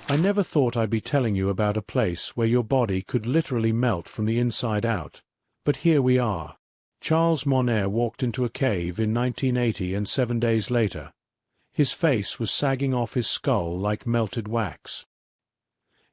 I never thought I'd be telling you about a place where your body could literally melt from the inside out, but here we are. Charles Monnet walked into a cave in 1980 and 7 days later. His face was sagging off his skull like melted wax.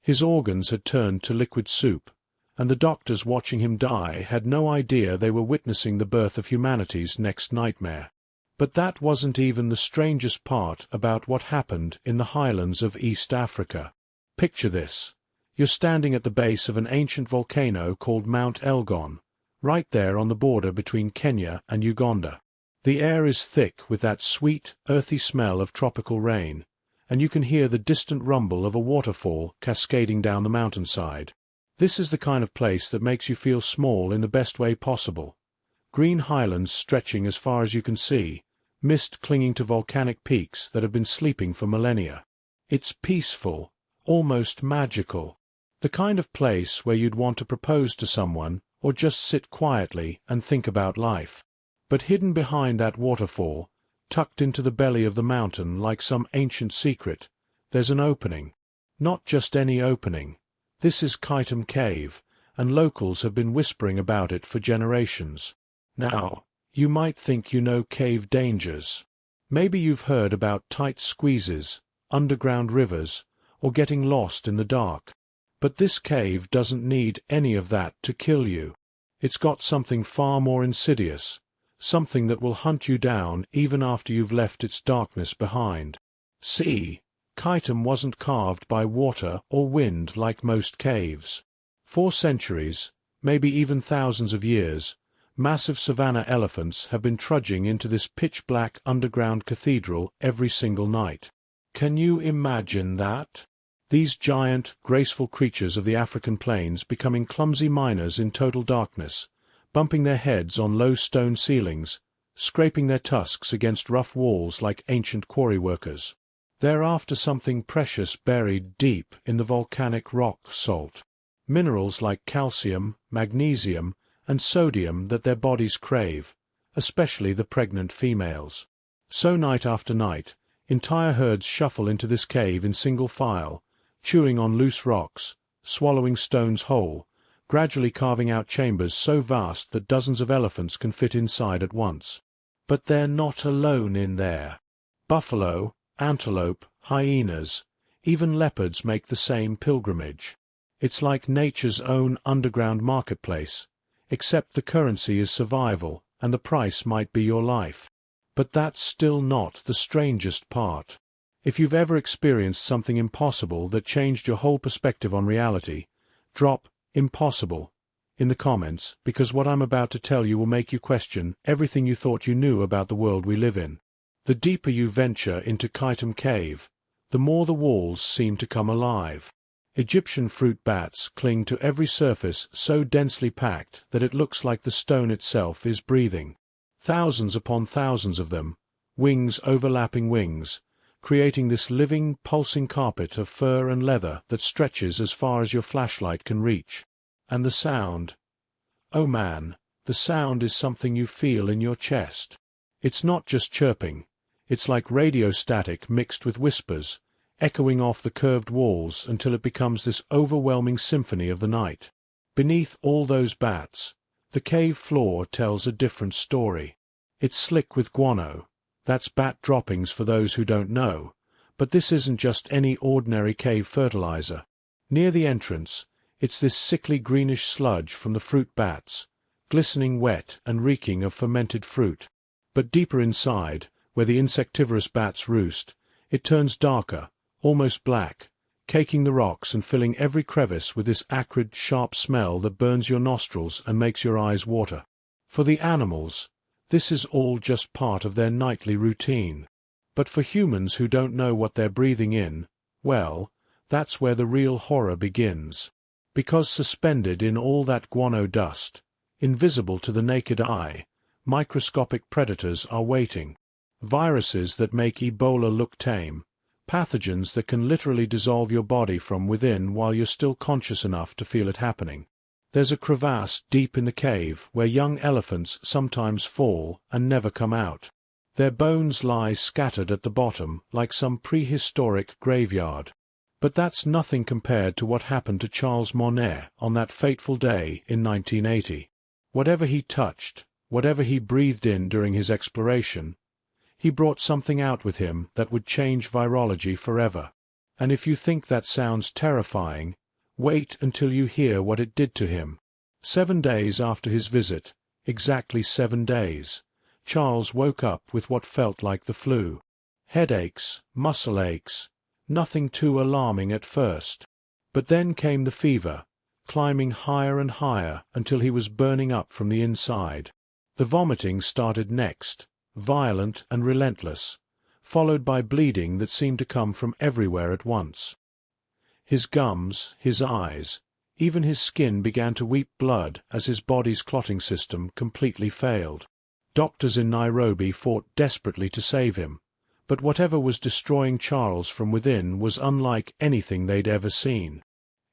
His organs had turned to liquid soup, and the doctors watching him die had no idea they were witnessing the birth of humanity's next nightmare. But that wasn't even the strangest part about what happened in the highlands of East Africa. Picture this. You're standing at the base of an ancient volcano called Mount Elgon, right there on the border between Kenya and Uganda. The air is thick with that sweet, earthy smell of tropical rain, and you can hear the distant rumble of a waterfall cascading down the mountainside. This is the kind of place that makes you feel small in the best way possible. Green highlands stretching as far as you can see, mist clinging to volcanic peaks that have been sleeping for millennia. It's peaceful, almost magical. The kind of place where you'd want to propose to someone or just sit quietly and think about life. But hidden behind that waterfall, tucked into the belly of the mountain like some ancient secret, there's an opening. Not just any opening. This is Kitum Cave, and locals have been whispering about it for generations. Now, you might think you know cave dangers. Maybe you've heard about tight squeezes, underground rivers, or getting lost in the dark. But this cave doesn't need any of that to kill you. It's got something far more insidious, something that will hunt you down even after you've left its darkness behind. See, Kitum wasn't carved by water or wind like most caves. For centuries, maybe even thousands of years, massive savanna elephants have been trudging into this pitch-black underground cathedral every single night. Can you imagine that? These giant, graceful creatures of the African plains becoming clumsy miners in total darkness, bumping their heads on low stone ceilings, scraping their tusks against rough walls like ancient quarry workers. They're after something precious buried deep in the volcanic rock salt. Minerals like calcium, magnesium, and sodium that their bodies crave, especially the pregnant females. So night after night, entire herds shuffle into this cave in single file, chewing on loose rocks, swallowing stones whole, gradually carving out chambers so vast that dozens of elephants can fit inside at once. But they're not alone in there. Buffalo, antelope, hyenas, even leopards make the same pilgrimage. It's like nature's own underground marketplace, except the currency is survival and the price might be your life. But that's still not the strangest part. If you've ever experienced something impossible that changed your whole perspective on reality, drop "impossible" in the comments, because what I'm about to tell you will make you question everything you thought you knew about the world we live in. The deeper you venture into Kitum Cave, the more the walls seem to come alive. Egyptian fruit bats cling to every surface so densely packed that it looks like the stone itself is breathing. Thousands upon thousands of them, wings overlapping wings, creating this living, pulsing carpet of fur and leather that stretches as far as your flashlight can reach. And the sound. Oh man, the sound is something you feel in your chest. It's not just chirping. It's like radio static mixed with whispers, echoing off the curved walls until it becomes this overwhelming symphony of the night. Beneath all those bats, the cave floor tells a different story. It's slick with guano. That's bat droppings for those who don't know, but this isn't just any ordinary cave fertilizer. Near the entrance, it's this sickly greenish sludge from the fruit bats, glistening wet and reeking of fermented fruit. But deeper inside, where the insectivorous bats roost, it turns darker, almost black, caking the rocks and filling every crevice with this acrid, sharp smell that burns your nostrils and makes your eyes water. For the animals, this is all just part of their nightly routine. But for humans who don't know what they're breathing in, well, that's where the real horror begins. Because suspended in all that guano dust, invisible to the naked eye, microscopic predators are waiting. Viruses that make Ebola look tame, pathogens that can literally dissolve your body from within while you're still conscious enough to feel it happening. There's a crevasse deep in the cave where young elephants sometimes fall and never come out. Their bones lie scattered at the bottom like some prehistoric graveyard. But that's nothing compared to what happened to Charles Monnet on that fateful day in 1980. Whatever he touched, whatever he breathed in during his exploration, he brought something out with him that would change virology forever. And if you think that sounds terrifying, wait until you hear what it did to him. 7 days after his visit, exactly 7 days, Charles woke up with what felt like the flu. Headaches, muscle aches, nothing too alarming at first. But then came the fever, climbing higher and higher until he was burning up from the inside. The vomiting started next, violent and relentless, followed by bleeding that seemed to come from everywhere at once. His gums, his eyes, even his skin began to weep blood as his body's clotting system completely failed. Doctors in Nairobi fought desperately to save him, but whatever was destroying Charles from within was unlike anything they'd ever seen.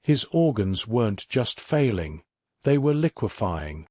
His organs weren't just failing, they were liquefying.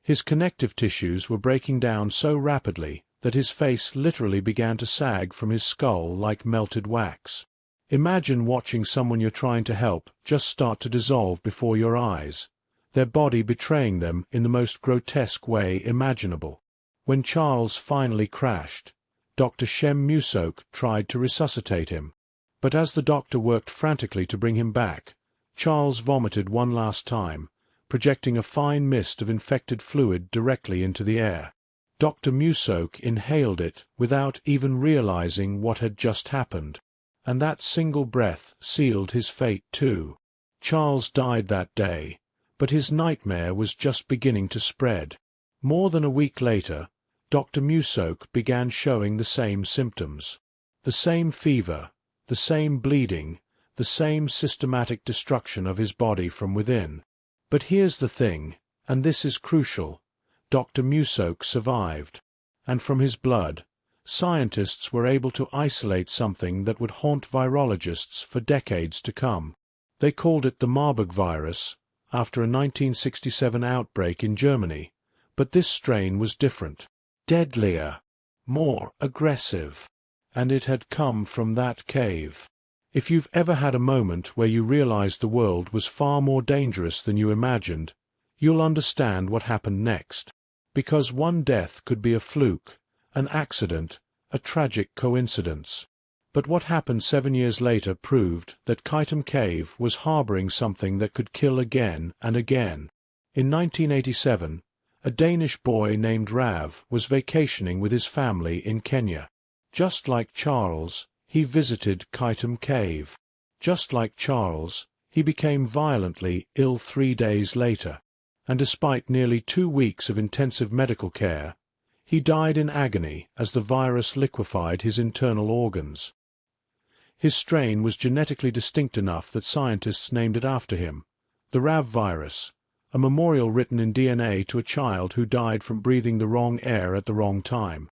His connective tissues were breaking down so rapidly that his face literally began to sag from his skull like melted wax. Imagine watching someone you're trying to help just start to dissolve before your eyes, their body betraying them in the most grotesque way imaginable. When Charles finally crashed, Dr. Shem Musok tried to resuscitate him. But as the doctor worked frantically to bring him back, Charles vomited one last time, projecting a fine mist of infected fluid directly into the air. Dr. Musok inhaled it without even realizing what had just happened, and that single breath sealed his fate too. Charles died that day, but his nightmare was just beginning to spread. More than a week later, Dr. Musok began showing the same symptoms. The same fever, the same bleeding, the same systematic destruction of his body from within. But here's the thing, and this is crucial. Dr. Musok survived, and from his blood, scientists were able to isolate something that would haunt virologists for decades to come. They called it the Marburg virus, after a 1967 outbreak in Germany, but this strain was different, deadlier, more aggressive, and it had come from that cave. If you've ever had a moment where you realized the world was far more dangerous than you imagined, you'll understand what happened next. Because one death could be a fluke, an accident, a tragic coincidence. But what happened 7 years later proved that Kitum Cave was harboring something that could kill again and again. In 1987, a Danish boy named Rav was vacationing with his family in Kenya. Just like Charles, he visited Kitum Cave. Just like Charles, he became violently ill 3 days later, and despite nearly 2 weeks of intensive medical care, he died in agony as the virus liquefied his internal organs. His strain was genetically distinct enough that scientists named it after him, the Rav virus, a memorial written in DNA to a child who died from breathing the wrong air at the wrong time.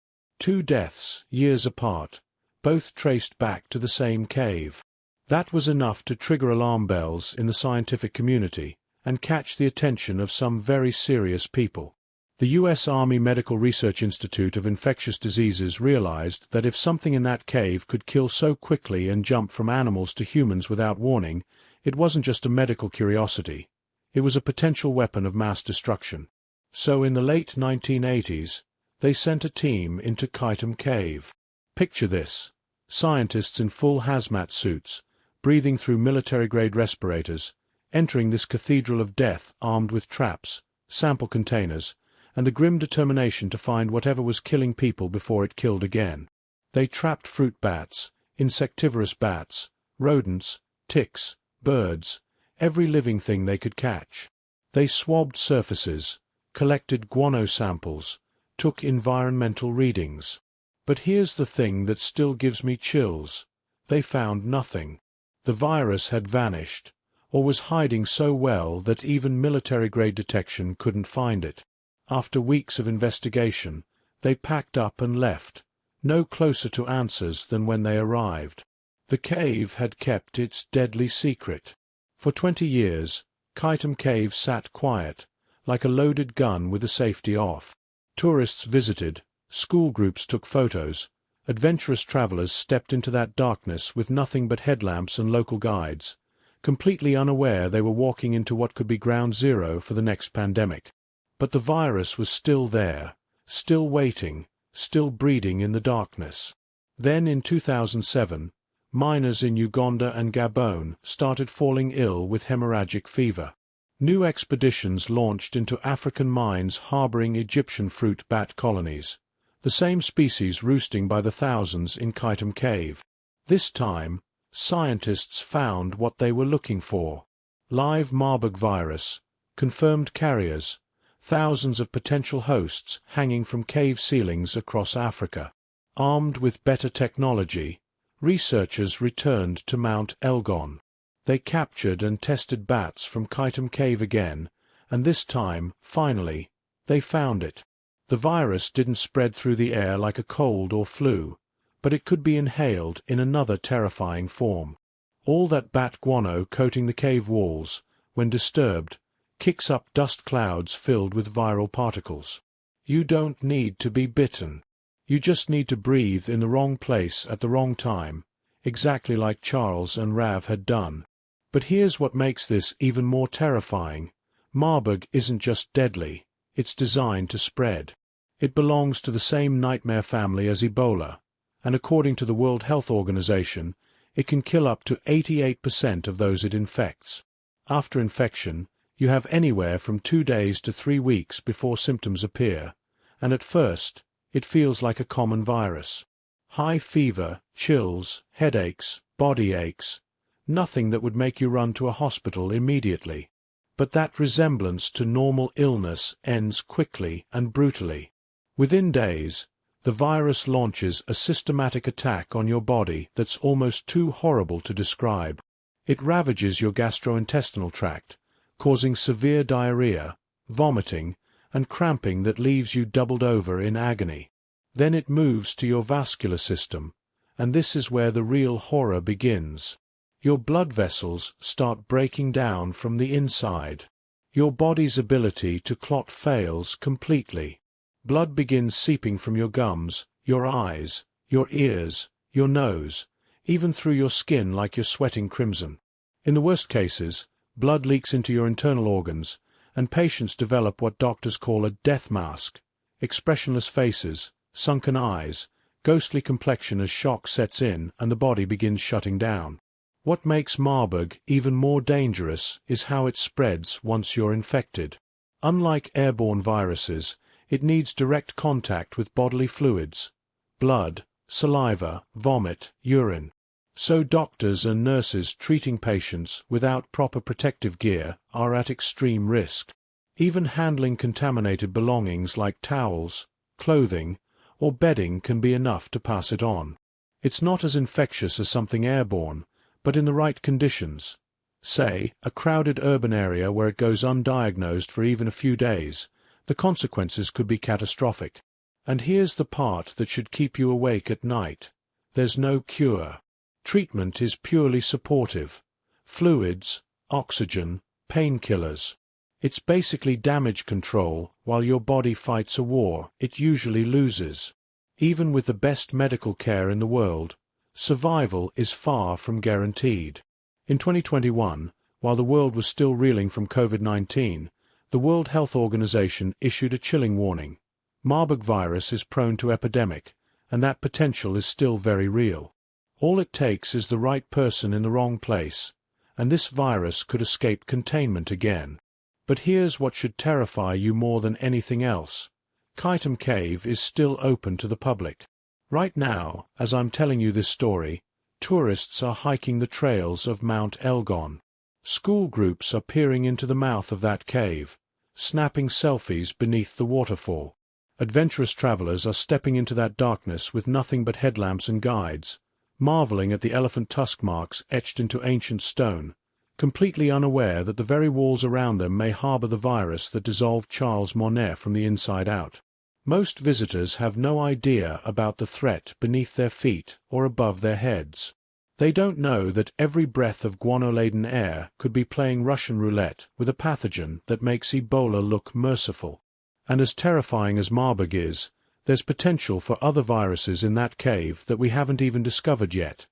2 deaths, years apart, both traced back to the same cave. That was enough to trigger alarm bells in the scientific community and catch the attention of some very serious people. The U.S. Army Medical Research Institute of Infectious Diseases realized that if something in that cave could kill so quickly and jump from animals to humans without warning, it wasn't just a medical curiosity. It was a potential weapon of mass destruction. So in the late 1980s, they sent a team into Kitum Cave. Picture this: scientists in full hazmat suits, breathing through military-grade respirators, entering this cathedral of death armed with traps, sample containers, and the grim determination to find whatever was killing people before it killed again. They trapped fruit bats, insectivorous bats, rodents, ticks, birds, every living thing they could catch. They swabbed surfaces, collected guano samples, took environmental readings. But here's the thing that still gives me chills. They found nothing. The virus had vanished, or was hiding so well that even military-grade detection couldn't find it. After weeks of investigation, they packed up and left, no closer to answers than when they arrived. The cave had kept its deadly secret. For 20 years, Kitum Cave sat quiet, like a loaded gun with the safety off. Tourists visited, school groups took photos, adventurous travelers stepped into that darkness with nothing but headlamps and local guides, completely unaware they were walking into what could be ground zero for the next pandemic. But the virus was still there, still waiting, still breeding in the darkness. Then in 2007, miners in Uganda and Gabon started falling ill with hemorrhagic fever. New expeditions launched into African mines harboring Egyptian fruit bat colonies, the same species roosting by the thousands in Kitum Cave. This time, scientists found what they were looking for: live Marburg virus, confirmed carriers, thousands of potential hosts hanging from cave ceilings across Africa. Armed with better technology, researchers returned to Mount Elgon. They captured and tested bats from Kitum Cave again, and this time, finally, they found it. The virus didn't spread through the air like a cold or flu, but it could be inhaled in another terrifying form. All that bat guano coating the cave walls, when disturbed, kicks up dust clouds filled with viral particles. You don't need to be bitten. You just need to breathe in the wrong place at the wrong time, exactly like Charles and Rav had done. But here's what makes this even more terrifying. Marburg isn't just deadly, it's designed to spread. It belongs to the same nightmare family as Ebola, and according to the World Health Organization, it can kill up to 88% of those it infects. After infection, you have anywhere from 2 days to 3 weeks before symptoms appear, and at first, it feels like a common virus. High fever, chills, headaches, body aches, nothing that would make you run to a hospital immediately. But that resemblance to normal illness ends quickly and brutally. Within days, the virus launches a systematic attack on your body that's almost too horrible to describe. It ravages your gastrointestinal tract, causing severe diarrhea, vomiting, and cramping that leaves you doubled over in agony. Then it moves to your vascular system, and this is where the real horror begins. Your blood vessels start breaking down from the inside. Your body's ability to clot fails completely. Blood begins seeping from your gums, your eyes, your ears, your nose, even through your skin like you're sweating crimson. In the worst cases, blood leaks into your internal organs, and patients develop what doctors call a death mask: expressionless faces, sunken eyes, ghostly complexion as shock sets in and the body begins shutting down. What makes Marburg even more dangerous is how it spreads once you're infected. Unlike airborne viruses, it needs direct contact with bodily fluids: blood, saliva, vomit, urine. So doctors and nurses treating patients without proper protective gear are at extreme risk. Even handling contaminated belongings like towels, clothing, or bedding can be enough to pass it on. It's not as infectious as something airborne, but in the right conditions, say, a crowded urban area where it goes undiagnosed for even a few days, the consequences could be catastrophic. And here's the part that should keep you awake at night: there's no cure. Treatment is purely supportive: fluids, oxygen, painkillers. It's basically damage control while your body fights a war it usually loses. Even with the best medical care in the world, survival is far from guaranteed. In 2021, while the world was still reeling from COVID-19, the World Health Organization issued a chilling warning: Marburg virus is prone to epidemic, and that potential is still very real. All it takes is the right person in the wrong place, and this virus could escape containment again. But here's what should terrify you more than anything else: Kitum Cave is still open to the public. Right now, as I'm telling you this story, tourists are hiking the trails of Mount Elgon. School groups are peering into the mouth of that cave, snapping selfies beneath the waterfall. Adventurous travelers are stepping into that darkness with nothing but headlamps and guides, marveling at the elephant tusk marks etched into ancient stone, completely unaware that the very walls around them may harbor the virus that dissolved Charles Monnet from the inside out. Most visitors have no idea about the threat beneath their feet or above their heads. They don't know that every breath of guano-laden air could be playing Russian roulette with a pathogen that makes Ebola look merciful. And as terrifying as Marburg is, There's potential for other viruses in that cave that we haven't even discovered yet.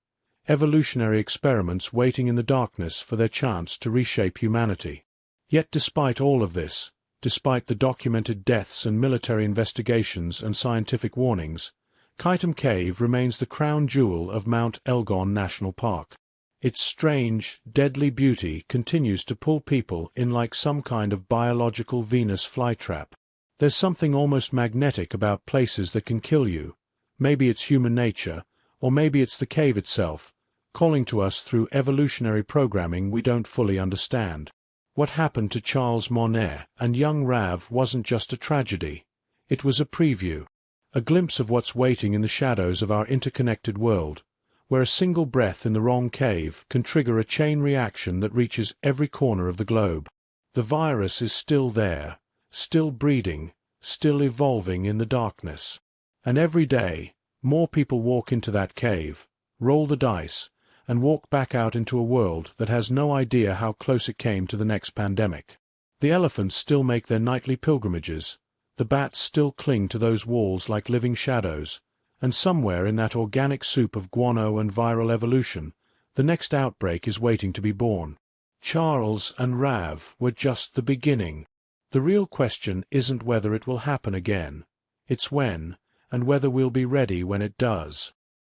Evolutionary experiments waiting in the darkness for their chance to reshape humanity. Yet despite all of this, despite the documented deaths and military investigations and scientific warnings, Kitum Cave remains the crown jewel of Mount Elgon National Park. Its strange, deadly beauty continues to pull people in like some kind of biological Venus flytrap. There's something almost magnetic about places that can kill you. Maybe it's human nature, or maybe it's the cave itself, calling to us through evolutionary programming we don't fully understand. What happened to Charles Monnet and young Rav wasn't just a tragedy. It was a preview, a glimpse of what's waiting in the shadows of our interconnected world, where a single breath in the wrong cave can trigger a chain reaction that reaches every corner of the globe. The virus is still there, still breeding, still evolving in the darkness. And every day, more people walk into that cave, roll the dice, and walk back out into a world that has no idea how close it came to the next pandemic. The elephants still make their nightly pilgrimages, the bats still cling to those walls like living shadows, and somewhere in that organic soup of guano and viral evolution, the next outbreak is waiting to be born. Charles and Rav were just the beginning. The real question isn't whether it will happen again. It's when, and whether we'll be ready when it does.